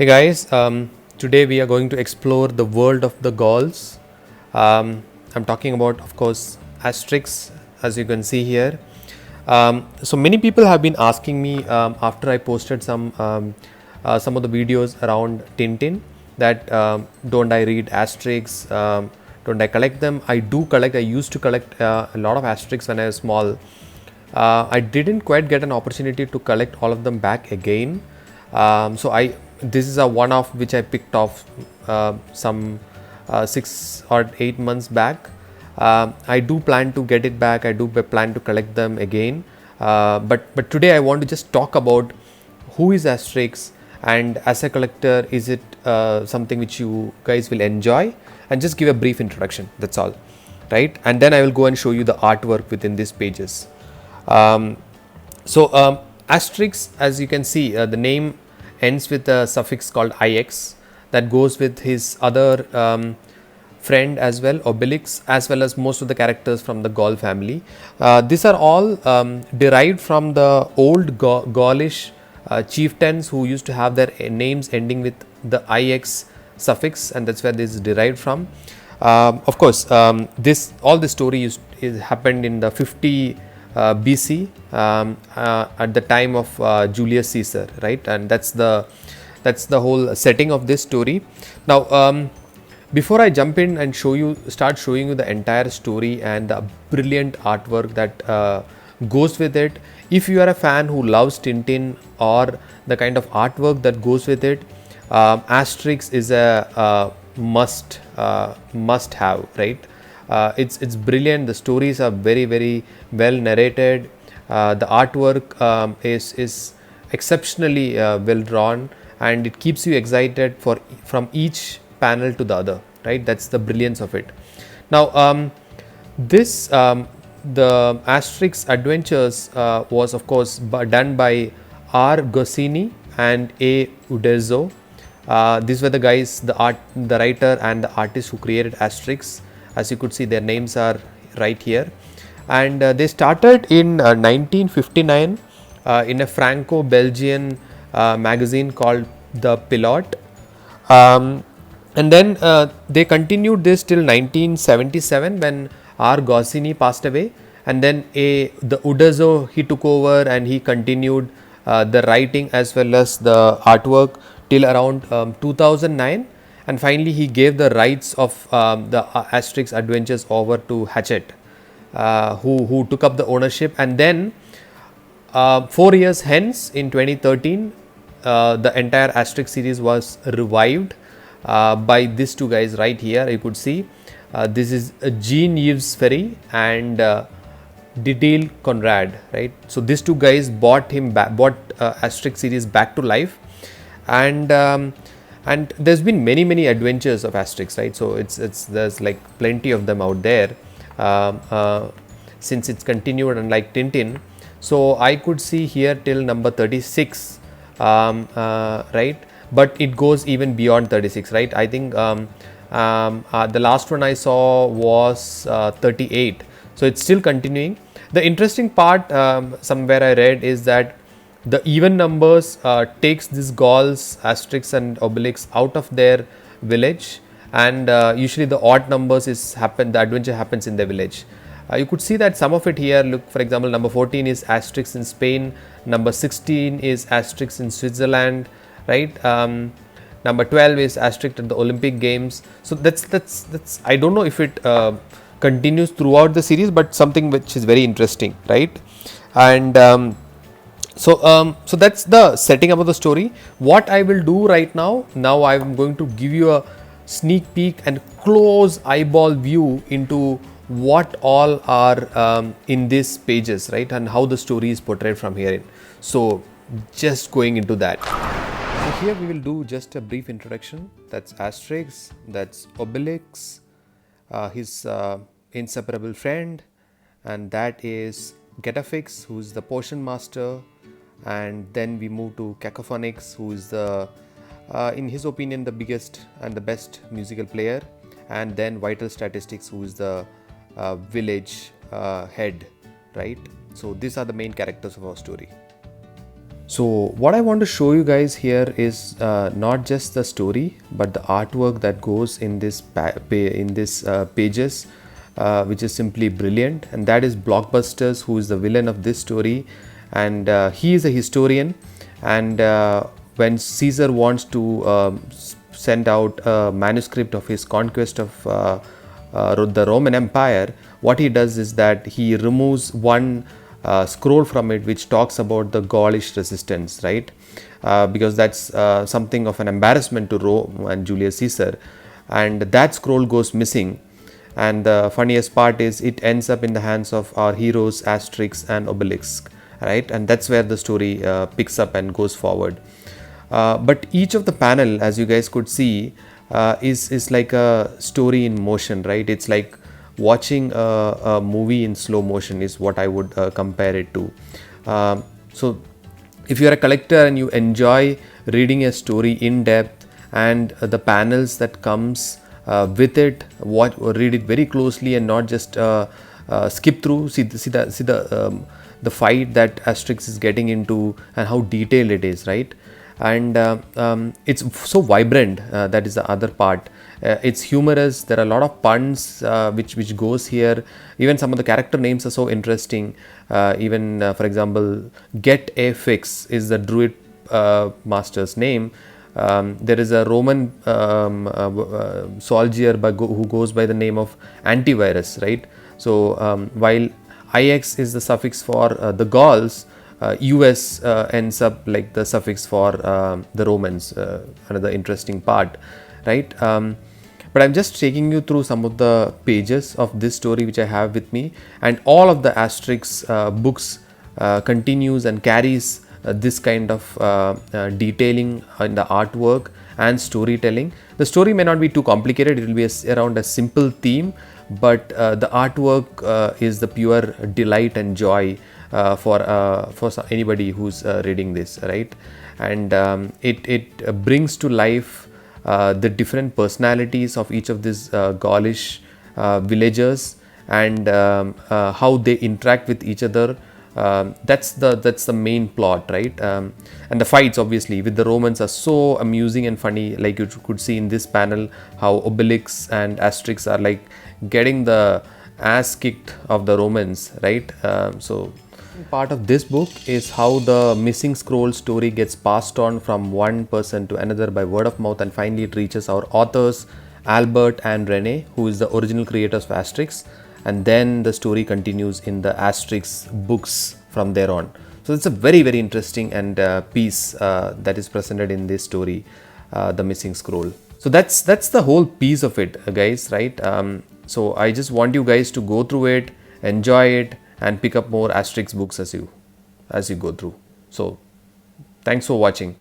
Hey guys, today we are going to explore the world of the Gauls. I'm talking about, of course, Asterix, as you can see here. So many people have been asking me after I posted some of the videos around Tintin that don't I read Asterix, don't I collect them? I do collect. I used to collect a lot of Asterix when I was small. I didn't quite get an opportunity to collect all of them back again. So this is a one-off which I picked off some 6 or 8 months back. I do plan to get it back. I do plan to collect them again. But today I want to just talk about who is Asterix, and as a collector, is it something which you guys will enjoy, and just give a brief introduction. That's all, right? And then I will go and show you the artwork within these pages. So Asterix, as you can see, the name ends with a suffix called ix that goes with his other friend as well, Obelix, as well as most of the characters from the Gaul family. These are all derived from the old Gaulish chieftains who used to have their names ending with the ix suffix, and that's where this is derived from. Of course, all this story is happened in the 50 BC at the time of Julius Caesar, right? And that's the whole setting of this story. Now, before I jump in and start showing you the entire story and the brilliant artwork that goes with it, if you are a fan who loves Tintin or the kind of artwork that goes with it, Asterix is a must have, right? It's brilliant. The stories are very well narrated. The artwork is exceptionally well drawn, and it keeps you excited from each panel to the other, right? That's the brilliance of it. Now, the Asterix Adventures was, of course, done by R. Goscinny and A. Uderzo. These were the guys, the writer and the artist who created Asterix. As you could see, their names are right here, and they started in 1959 in a Franco-Belgian magazine called The Pilote, and then they continued this till 1977 when R. Goscinny passed away, and then the Uderzo, he took over and he continued the writing as well as the artwork till around 2009, and finally he gave the rights of the Asterix Adventures over to Hachette, who took up the ownership. And then 4 years hence, in 2013, the entire Asterix series was revived by these two guys right here. You could see this is Jean-Yves Ferry and Didier Conrad, right? So these two guys bought Asterix series back to life, and there's been many adventures of Asterix, right? So there's like plenty of them out there since it's continued, unlike Tintin. So I could see here till number 36, right? But it goes even beyond 36, right? I think the last one I saw was 38. So it's still continuing. The interesting part, somewhere I read, is that the even numbers takes these Gauls, Asterix and Obelix, out of their village, and usually the odd numbers the adventure happens in the village. You could see that some of it here. Look, for example, number 14 is Asterix in Spain, number 16 is Asterix in Switzerland, right? Number 12 is Asterix at the Olympic Games. So that's I don't know if it continues throughout the series, but something which is very interesting, right? And so that's the setting up of the story. What I will do right now I'm going to give you a sneak peek and close eyeball view into what all are in these pages, right, and how the story is portrayed from here. So just going into that. So here we will do just a brief introduction. That's Asterix, that's Obelix, his inseparable friend, and that is Getafix, who is the potion master. And then we move to Cacophonix, who is in his opinion, the biggest and the best musical player. And then Vital Statistics, who is the village head, right? So these are the main characters of our story. So what I want to show you guys here is not just the story, but the artwork that goes in this pages, which is simply brilliant. And that is Blockbusters, who is the villain of this story, and he is a historian. And when Caesar wants to send out a manuscript of his conquest of the Roman Empire, what he does is that he removes one scroll from it which talks about the Gaulish resistance, right? Because that's something of an embarrassment to Rome and Julius Caesar, and that scroll goes missing. And the funniest part is it ends up in the hands of our heroes Asterix and Obelix, right? And that's where the story picks up and goes forward. But each of the panel, as you guys could see, is like a story in motion, right? It's like watching a movie in slow motion is what I would compare it to. So if you're a collector and you enjoy reading a story in depth, and the panels that comes with it, read it very closely and not just skip through. See the fight that Asterix is getting into and how detailed it is, right? And it's so vibrant. That is the other part. It's humorous. There are a lot of puns which goes here. Even some of the character names are so interesting. Even for example, Get a Fix is the druid master's name. There is a Roman soldier who goes by the name of Antivirus, right? So while IX is the suffix for the Gauls, US ends up like the suffix for the Romans. Another interesting part, right? But I'm just taking you through some of the pages of this story which I have with me, and all of the Asterix books continues and carries this kind of detailing in the artwork and storytelling. The story may not be too complicated, it will be around a simple theme, but the artwork is the pure delight and joy for anybody who's reading this, right? And it brings to life the different personalities of each of these Gaulish villagers, and how they interact with each other. That's the main plot, right? And the fights obviously with the Romans are so amusing and funny, like you could see in this panel how Obelix and Asterix are like getting the ass kicked of the Romans, right? So part of this book is how the missing scroll story gets passed on from one person to another by word of mouth, and finally it reaches our authors Albert and Rene, who is the original creators of Asterix, and then the story continues in the Asterix books from there on. So it's a very interesting and piece that is presented in this story, the missing scroll. So that's the whole piece of it, guys, right? So I just want you guys to go through it, enjoy it, and pick up more Asterix books as you go through. So thanks for watching.